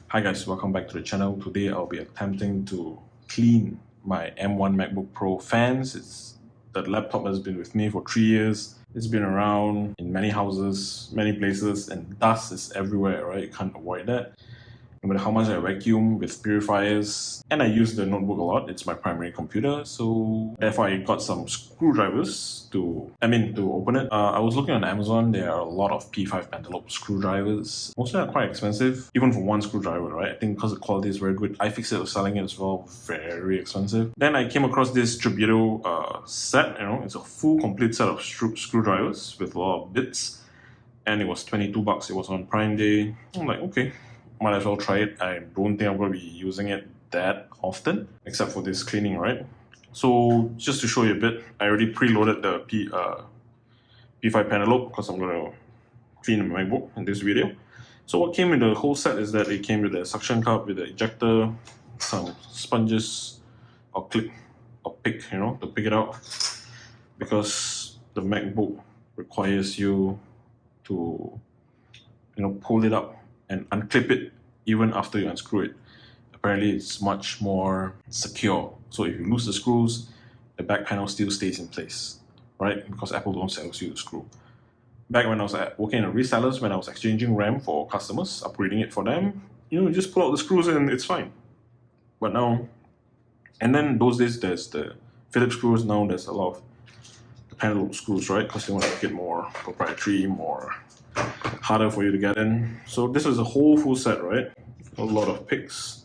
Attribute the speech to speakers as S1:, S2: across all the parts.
S1: Hi guys, welcome back to the channel. Today I'll be attempting to clean my M1 MacBook Pro fans. That laptop has been with me for 3 years. It's been around in many houses, many places, and dust is everywhere, right? You can't avoid that. No matter how much I vacuum with purifiers, and I use the notebook a lot, it's my primary computer, so therefore I got some screwdrivers to open it. I was looking on Amazon. There are a lot of P5 Pentalobe screwdrivers. Most of them are quite expensive, even for one screwdriver, right? I think because the quality is very good. iFixit was selling it as well, very expensive. Then I came across this STREBITO set, it's a full complete set of screwdrivers with a lot of bits, and it was 22 bucks. It was on Prime Day. I'm like, okay, might as well try it. I don't think I'm going to be using it that often, except for this cleaning, right? So just to show you a bit, I already preloaded the P5 Pentalobe because I'm going to clean my MacBook in this video. So what came with the whole set is that it came with a suction cup, with the ejector, some sponges, or pick, to pick it out, because the MacBook requires you to, pull it up and unclip it even after you unscrew it. Apparently it's much more secure. So if you lose the screws, the back panel still stays in place, right? Because Apple don't sell you the screw. Back when I was working at resellers, when I was exchanging RAM for customers, upgrading it for them, you just pull out the screws and it's fine. But now, and then those days there's the Phillips screws. Now there's a lot of the Pentalobe screws, right? Because they want to make it more proprietary, more harder for you to get in. So this is a whole full set, right? A lot of picks.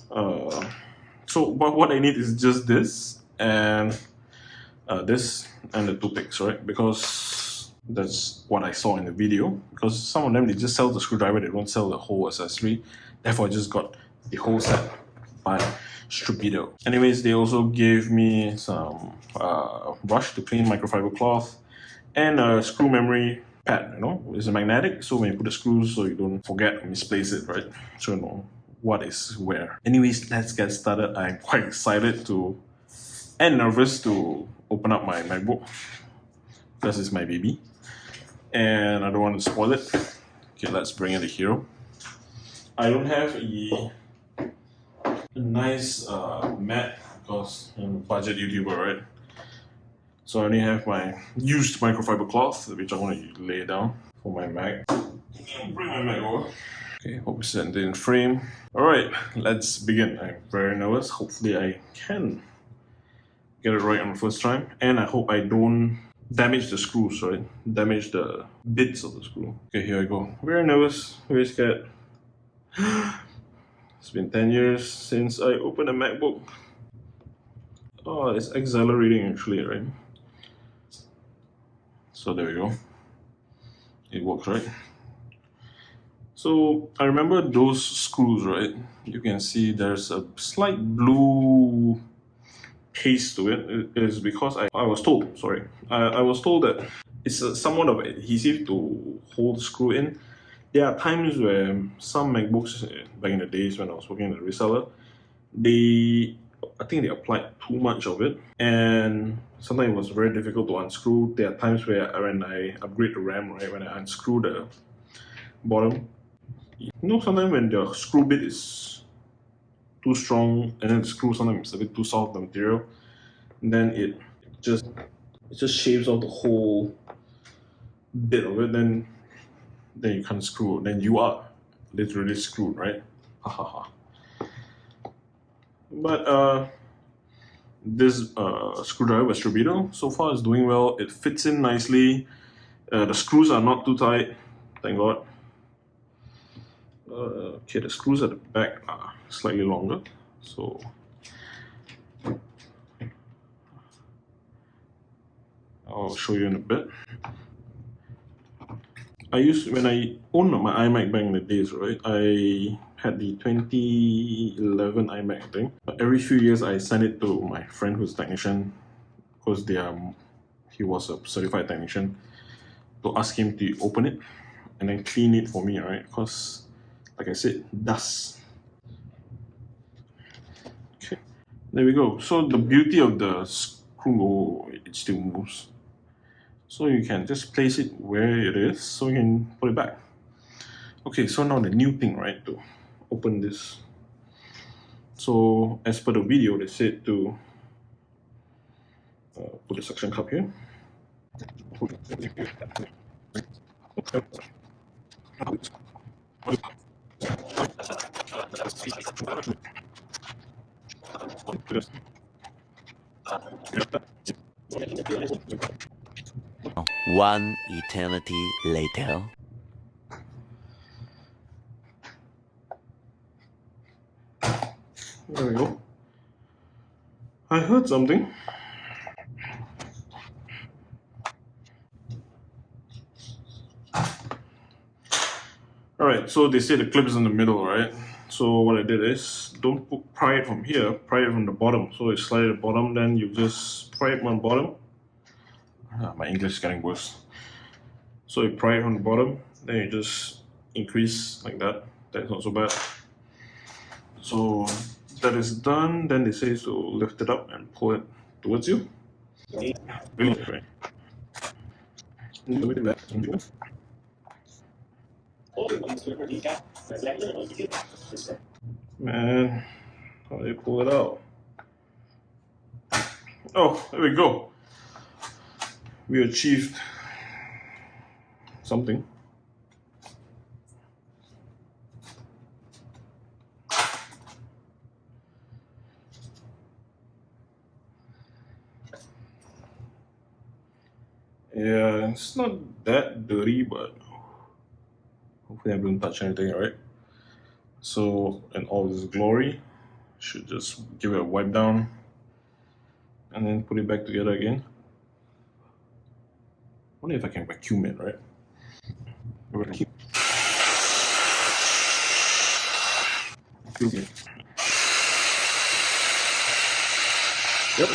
S1: But what I need is just this and the two picks, right? Because that's what I saw in the video. Because some of them, they just sell the screwdriver, they don't sell the whole accessory. Therefore I just got the whole set by STREBITO. Anyways, they also gave me some brush to clean microfiber cloth and a screw memory pad. It's a magnetic, so when you put the screws, so you don't forget or misplace it, right? So you know what is where. Anyways, let's get started. I'm quite excited and nervous to open up my MacBook. This is my baby, and I don't want to spoil it. Okay, let's bring in the hero. I don't have a nice mat because I'm a budget YouTuber, right? So I only have my used microfiber cloth, which I want to lay down for my Mac. Bring my Mac over. Okay, hope it's set in frame. Alright, let's begin. I'm very nervous. Hopefully I can get it right on the first time. And I hope I don't damage the screws, right? Damage the bits of the screw. Okay, here I go. Very nervous, very scared. It's been 10 years since I opened a MacBook. Oh, it's exhilarating actually, right? So there we go. It works, right? So I remember those screws, right? You can see there's a slight blue paste to it. It is because I was told that it's somewhat of adhesive to hold the screw in. There are times where some MacBooks, back in the days when I was working at a reseller, I think they applied too much of it, and sometimes it was very difficult to unscrew. There are times where when I upgrade the RAM, right, when I unscrew the bottom, sometimes when the screw bit is too strong and then the screw sometimes is a bit too soft, the material, then it just shaves off the whole bit of it, then you can't screw, then you are literally screwed, right? Ha ha ha. But this screwdriver with STREBITO so far is doing well. It fits in nicely. The screws are not too tight, thank God. Okay, the screws at the back are slightly longer, so I'll show you in a bit. When I owned my iMac back in the days, right, I had the 2011 iMac, I think. But every few years I send it to my friend who's a technician, because he was a certified technician, to ask him to open it and then clean it for me, right? Because, like I said, dust. Okay, there we go. So the beauty of the screw, it still moves. So you can just place it where it is, so you can put it back. Okay, so now the new thing, right, to open this. So as per the video, they said to put the suction cup here.
S2: One eternity later.
S1: There we go. I heard something. Alright, so they say the clip is in the middle, right? So what I did is, don't pry it from here, pry it from the bottom. So you slide at the bottom, then you just pry it from the bottom. My English is getting worse. So you pry it from the bottom, then you just increase like that. That's not so bad. So that is done, then they say to lift it up and pull it towards you. Man, how do you pull it out? Oh, there we go. We achieved something. Yeah, it's not that dirty, but hopefully I didn't touch anything, right? So, in all this glory, should just give it a wipe down and then put it back together again. Only if I can vacuum it, right? Vacuum it. Yep.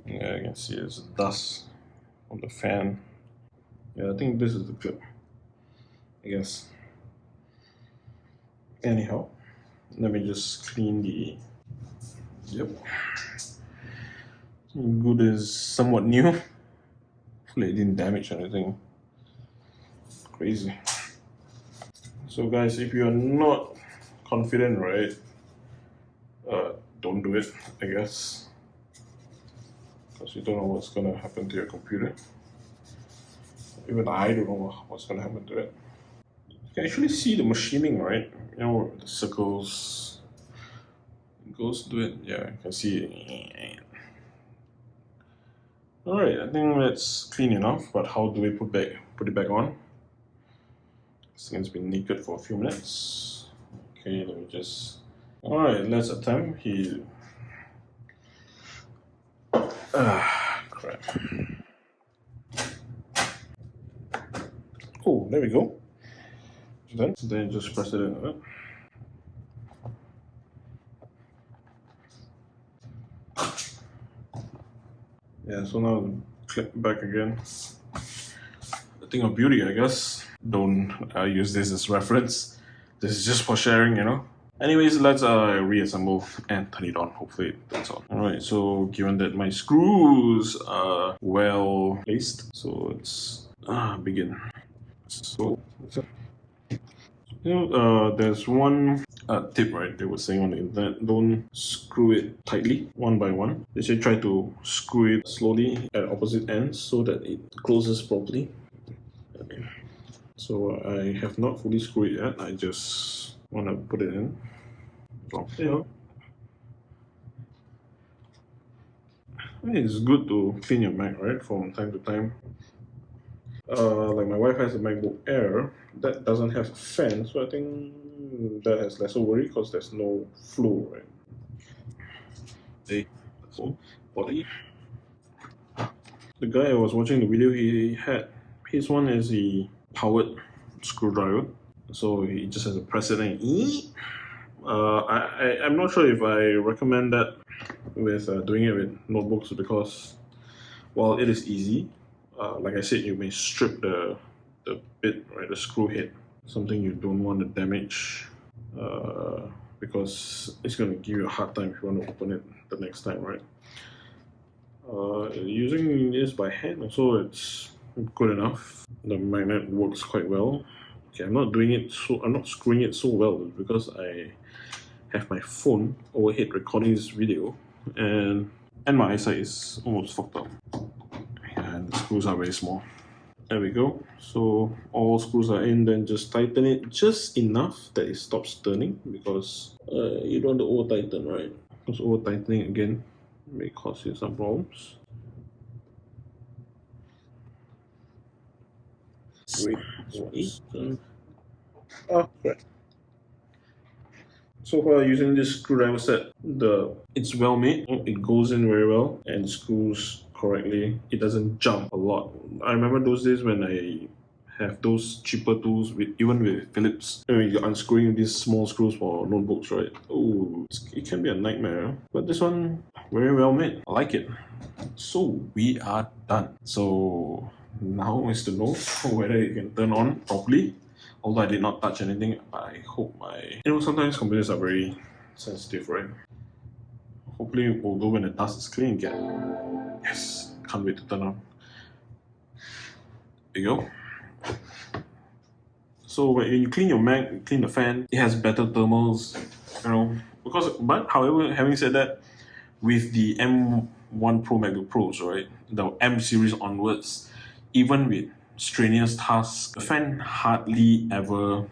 S1: Yeah, I can see there's dust on the fan. Yeah, I think this is the clip, I guess. Anyhow, let me just clean the... Yep. Good is somewhat new. Hopefully it didn't damage anything. Crazy. So guys, if you're not confident, right, don't do it, I guess. Because you don't know what's gonna happen to your computer. Even I don't know what's gonna happen to it. You can actually see the machining, right? You know, the circles. It goes to it. Yeah, you can see it. Alright, I think that's clean enough, but how do we put it back on? This thing's been naked for a few minutes. Okay, let me just... Alright, let's attempt. Crap. Oh, there we go. Then you just press it in. Yeah, so now click back again. A thing of beauty, I guess. Don't use this as reference. This is just for sharing, you know. Anyways, let's reassemble and turn it on. Hopefully it turns on. Alright, so given that my screws are well placed, so let's begin. So, you know, there's one tip, right? They were saying on the internet, don't screw it tightly one by one. They say try to screw it slowly at opposite ends so that it closes properly. Okay. So I have not fully screwed it yet. I just want to put it in. So, you know, it's good to clean your Mac, right? From time to time. Like my wife has a MacBook Air that doesn't have a fan, so I think that has lesser worry because there's no flow, right? So, the guy I was watching the video, he had his one is the powered screwdriver, so he just has to press it and I'm not sure if I recommend that with doing it with notebooks because while it is easy, Like I said, you may strip the bit, right, the screw head, something you don't want to damage, because it's going to give you a hard time if you want to open it the next time, right? Using this by hand also, it's good enough. The magnet works quite well. Okay, I'm not screwing it so well because I have my phone overhead recording this video, and my eyesight is almost fucked up, and the screws are very small. There we go. So all screws are in, then just tighten it just enough that it stops turning, because you don't want to over tighten, right? Because over tightening again may cause you some problems. Wait. Right. So far, using this screwdriver set, it's well made. It goes in very well and screws correctly. It doesn't jump a lot. I remember those days when I have those cheaper tools, even with Philips, when you're unscrewing these small screws for notebooks, right? Oh, it can be a nightmare. But this one, very well made. I like it. So we are done. So now is to know whether it can turn on properly. Although I did not touch anything, I hope sometimes computers are very sensitive, right? Hopefully, although when the dust is clean, yes, can't wait to turn on. There you go. So when you clean your Mac, you clean the fan, it has better thermals, but however, having said that, with the M1 Pro MacBook Pros, right, the M series onwards, even with strenuous tasks, the fan hardly ever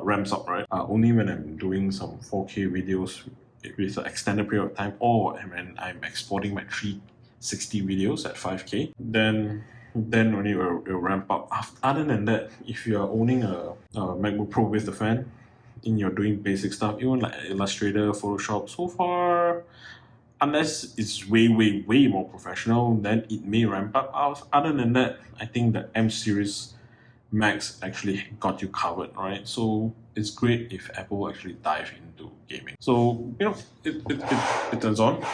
S1: ramps up, right? Only when I'm doing some 4K videos with an extended period of time, or when I'm exporting my 360 videos at 5K, then only it will ramp up. Other than that, if you are owning a MacBook Pro with the fan, and you're doing basic stuff, even like Illustrator, Photoshop, so far, unless it's way more professional, then it may ramp up. Other than that, I think the M series Macs actually got you covered, right? So it's great if Apple actually dive into gaming. So it turns on.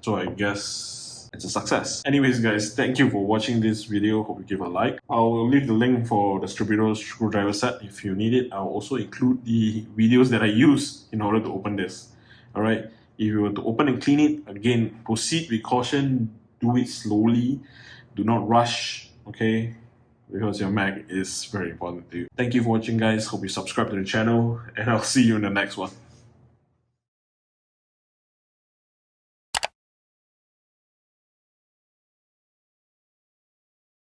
S1: So I guess it's a success. Anyways, guys, thank you for watching this video. Hope you give a like. I'll leave the link for the STREBITO screwdriver set if you need it. I'll also include the videos that I use in order to open this. All right. If you want to open and clean it, again, proceed with caution, do it slowly, do not rush, okay? Because your Mac is very important to you. Thank you for watching, guys. Hope you subscribe to the channel, and I'll see you in the next one.